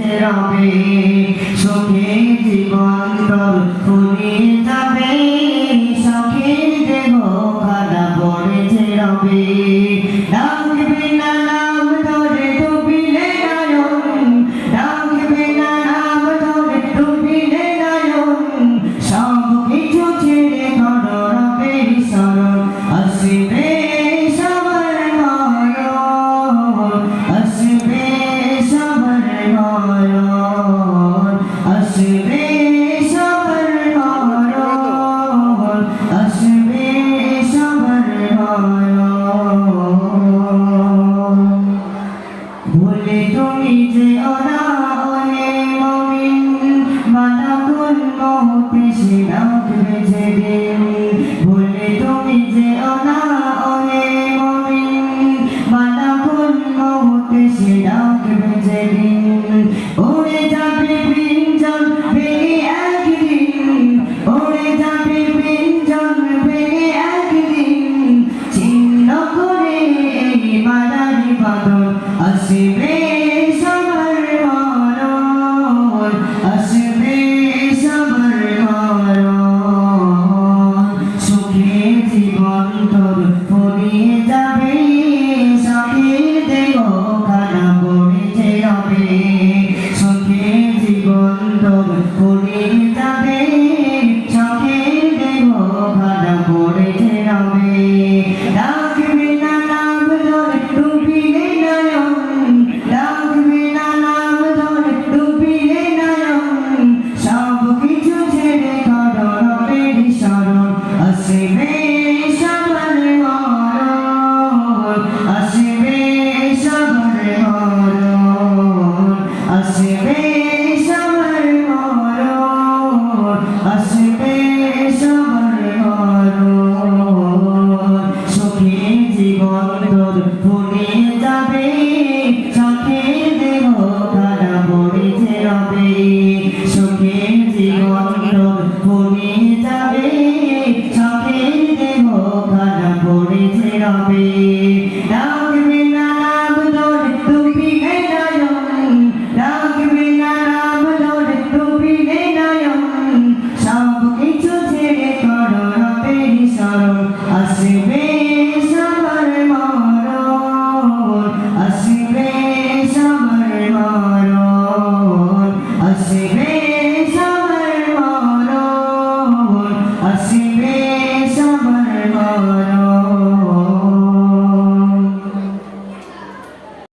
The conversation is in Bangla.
বেঁচে রবে সুখে জীবন তোর ফুরিয়ে যাবে সখের দেহ খানা পড়েছে রবে ডাকবে না নাম ধরে ডুবিলে নয়ন ডাকবে না নাম ধরে ডুবিলে নয়ন সব কিছু ছেড়ে ধরো রবের শরণ আসবে সবার নয়ন আসবে সবার নয়ন আসবে সবার নয়ন আসবে সবার নয়ন ভুলে তুমি যে অনাহলে মমিন মালাকুল মউতে সে ডাকবে যেদিন ভুলে তুমি যে অনাহলে মমিন মালাকুল মউতে সে ডাকবে যেদিন উড়ে যাবে পিঞ্জন ভেঙে একদিন উড়ে যাবে পিঞ্জন ভেঙে একদিন ছিন্ন করে এই মালারি বাঁধন আসবে সবার মরণ আসবে সবার মরণ সুখে জীবন তোর ফুরিয়ে যাবে সখের দেহ খানা পড়েছে রবে সুখে জীবন তোর ফুরিয়ে যাবে সখের দেহ খানা পড়েছে রবে ডাকবে না নাম ধরে ডুবিলে নয়ন ডাকবে না নাম ধরে ডুবিলে নয়ন সব কিছু ছেড়ে ধরো রবের শরণ আসবে সবার মরণ আসবে সবার মরণ আসবে